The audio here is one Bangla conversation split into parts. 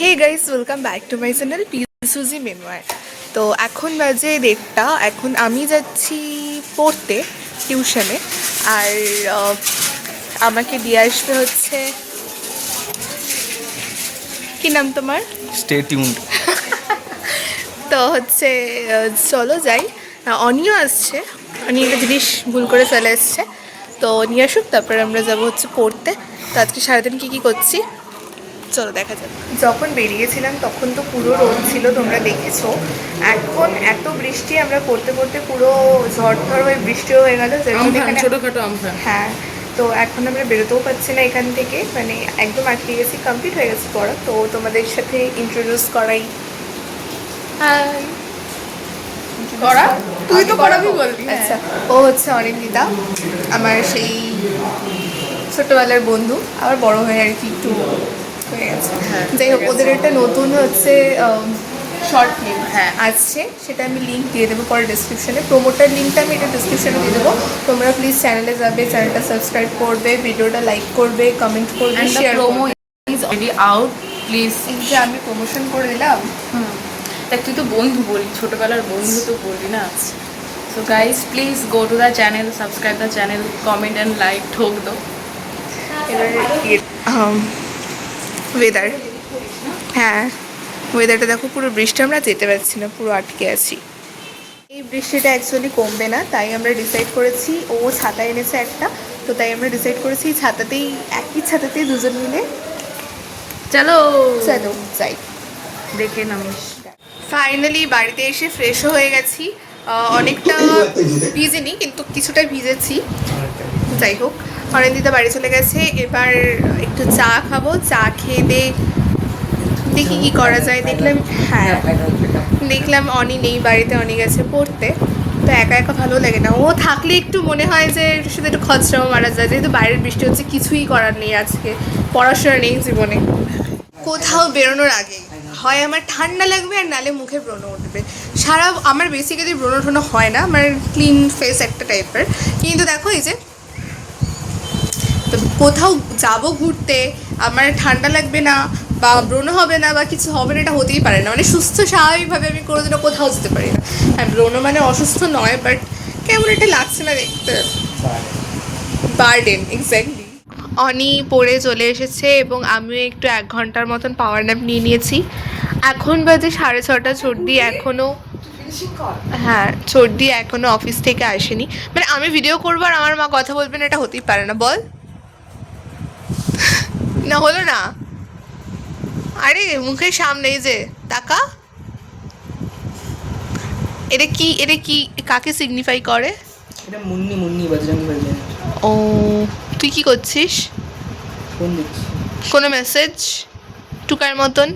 Hey guys, welcome back to my channel পিসুজি মেনওয়ার। তো এখন বাজে 1:30। এখন আমি যাচ্ছি পড়তে টিউশনে। আর আমাকে দিয়ে আসবে হচ্ছে, কি নাম তোমার? Stay tuned. তো হচ্ছে চলো যাই। অনিও আসছে, অনি একটা জিনিস ভুল করে চলে এসছে, তো নিয়ে আসুক, তারপরে আমরা যাবো হচ্ছে পড়তে। তো আজকে সারাদিন কী কী করছি চলো দেখা যাক। যখন বেরিয়েছিলাম তখন তো পুরো রোদ ছিল, তোমরা দেখেছো। এখন এত বৃষ্টি, আমরা পড়তে পড়তে পুরো ঝড় হয়ে বৃষ্টিও হয়ে গেল। ছোটখাটো আমফান। হ্যাঁ, তো এখন আমরা বেরোতেও পারছি না এখান থেকে, মানে একদম আটকে গেছি, কমপ্লিট হয়ে গেছে পড়া। তো তোমাদের সাথে ইন্ট্রোডিউস করাই। হাই। করা তুই তো করাবি বলবি। আচ্ছা, ও হচ্ছে অনিন্দিতা, আমার সেই ছোটবেলার বন্ধু, আবার বড় হয়ে আর কি একটু হয়ে গেছে। যাই হোক, ওদের একটা নতুন হচ্ছে শর্ট ফিল্ম আসছে, সেটা আমি লিঙ্ক দিয়ে দেবো পরে ডিসক্রিপশানে। প্রোমোটার লিঙ্কটা আমি এটা ডিসক্রিপশানে দিয়ে দেবো। তোমরা প্লিজ চ্যানেলে যাবে, চ্যানেলটা সাবস্ক্রাইব করবে, ভিডিওটা লাইক করবে, কমেন্ট করবে, শেয়ার করবে। Is already out, please. এই যে আমি প্রমোশন করে দিলাম। দেখ, তুই তো বন্ধু বলি, ছোটবেলার বন্ধু তো বলি না। So guys, please go to the channel, subscribe the channel, comment and like ঠোক দো। এবারে ওয়েদার, হ্যাঁ ওয়েদারটা দেখো, পুরো বৃষ্টি, আমরা যেতে পারছি না, পুরো আটকে আছি। এই বৃষ্টিটা অ্যাকচুয়ালি কমবে না, তাই আমরা ডিসাইড করেছি, ও ছাতা এনেছে একটা, তো তাই আমরা ডিসাইড করেছি ছাতাতেই, একই ছাতাতেই দুজন মিলে চলো চলো যাই। দেখে নামিস। ফাইনালি বাড়িতে এসে ফ্রেশও হয়ে গেছি। অনেকটা ভিজেনি, কিন্তু কিছুটা ভিজেছি। যাই হোক, অনিন্দিতা বাড়ি চলে গেছে, এবার একটু চা খাবো। চা খেয়ে দেখি কি করা যায়। দেখলাম অনি নেই বাড়িতে, অনি গেছে পড়তে। তো একা একা ভালো লাগে না, ও থাকলে একটু মনে হয় যে শুধু একটু খরচাও মারা যায়, যেহেতু বাইরের বৃষ্টি হচ্ছে, কিছুই করার নেই, আজকে পড়াশোনা নেই জীবনে। কোথাও বেরোনোর আগে হয় আমার ঠান্ডা লাগবে, আর নালে মুখে ব্রণ উঠবে। আমার বেসিক্যালি ব্রণ ঠোনো হয় না, আমার ক্লিন ফেস একটা টাইপের। কিন্তু দেখো এই যে, তো কোথাও যাবো ঘুরতে, আমার ঠান্ডা লাগবে না বা ব্রণ হবে না বা কিছু হবে না, এটা হতেই পারে না। মানে সুস্থ স্বাভাবিকভাবে আমি কোনোদিনও কোথাও যেতে পারি না। হ্যাঁ, ব্রণ মানে অসুস্থ নয়, বাট কেমন এটা লাগছে না দেখতে, বার্ডেন এক্স্যাক্টলি। অনি পড়ে চলে এসেছে এবং আমিও একটু 1 ঘন্টার মতন পাওয়ার ন্যাপ নিয়ে নিয়েছি। এখন বাজে 6:30। সর্দি এখনও, হ্যাঁ সর্দি এখনও অফিস থেকে আসেনি। মানে আমি ভিডিও করবো আর আমার মা কথা বলবে না, এটা হতেই পারে না, বল না, হলো না। আরে মুখের সামনে এই যে টাকা, এটা কি কাকে সিগনিফাই করে? এটা মুন্নি মুন্নি বজরঙ্গি বজরঙ্গি। ও, তুই কি করছিস? ফোন দিচ্ছি। কোনো মেসেজ টুকার মতন?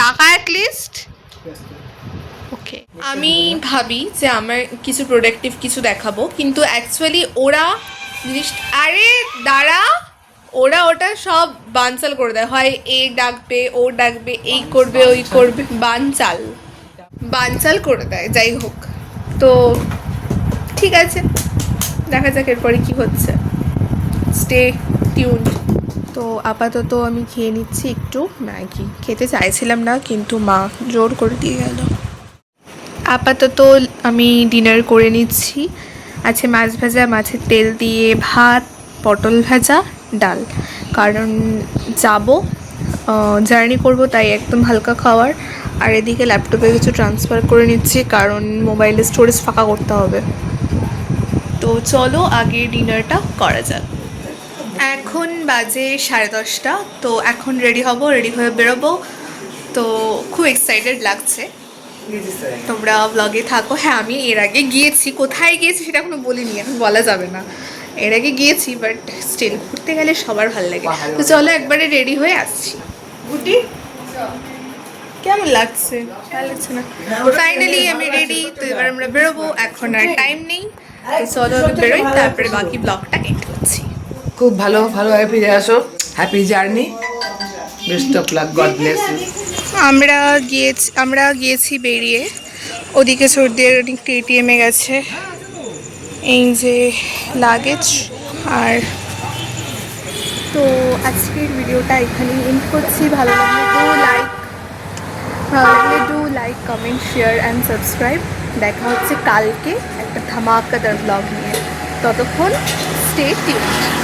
টাকা অ্যাটলিস্ট। ওকে, আমি ভাবি যে আমার কিছু প্রোডাক্টিভ কিছু দেখাবো, কিন্তু অ্যাকচুয়ালি ওরা জিনিস, আরে দাঁড়া, ওরা ওটা সব বানচাল করে দেয়। হয় এ ডাকবে, ও ডাকবে, এই করবে, ওই করবে, বানচাল করে দেয়। যাই হোক, তো ঠিক আছে, দেখা যাক এরপরে কি হচ্ছে। Stay tune. তো আপাতত আমি খেয়ে নিচ্ছি একটু ম্যাগি। খেতে চাইছিলাম না, কিন্তু মা জোর করে দিয়ে গেল। আপাতত আমি ডিনার করে নিচ্ছি। আছে মাছ ভাজা, মাছের তেল দিয়ে ভাত, পটল ভাজা, ডাল। কারণ যাব, জার্নি করব, তাই একদম হালকা খাওয়ার। আর এদিকে ল্যাপটপে কিছু ট্রান্সফার করে নিচ্ছি, কারণ মোবাইলের স্টোরেজ ফাঁকা করতে হবে। তো চলো আগে ডিনারটা করা যাক। এখন বাজে 10:30। তো এখন রেডি হব, রেডি হয়ে বেরোবো। তো খুব এক্সাইটেড লাগছে, তোমরা ব্লগে থাকো। হ্যাঁ, আমি এর আগে গিয়েছি, কোথায় গিয়েছি সেটা এখনো বলিনি, এখন বলা যাবে না। এর আগে গিয়েছি, বাট স্টিল ঘুরতে গেলে সবার ভালো লাগে। তো চলো একবারে রেডি হয়ে আসছি। গুডি, কেমন লাগছে? ভালো লাগছে না? ফাইনালি আমি রেডি, তো এবার আমরা বেরোবো, এখন আর টাইম নেই। তো চলো আমি বেরোই, তারপরে বাকি ব্লগটা এন্ড করছি। খুব ভালোভাবে ফিরে আসো। Happy journey, best of luck, God bless you. আমরা গিয়েছি বেরিয়ে, ওদিকে সর্দির অনেকটা এটিএমে গেছে। এই যে লাগেজ, আর তো আজকের ভিডিওটা এখানেই এন্ড করছি। ভালো লাগলে do like comment share and subscribe. দেখা হচ্ছে কালকে একটা ধামাকাদার ব্লগ নিয়ে। ততক্ষণ স্টে টিউনড।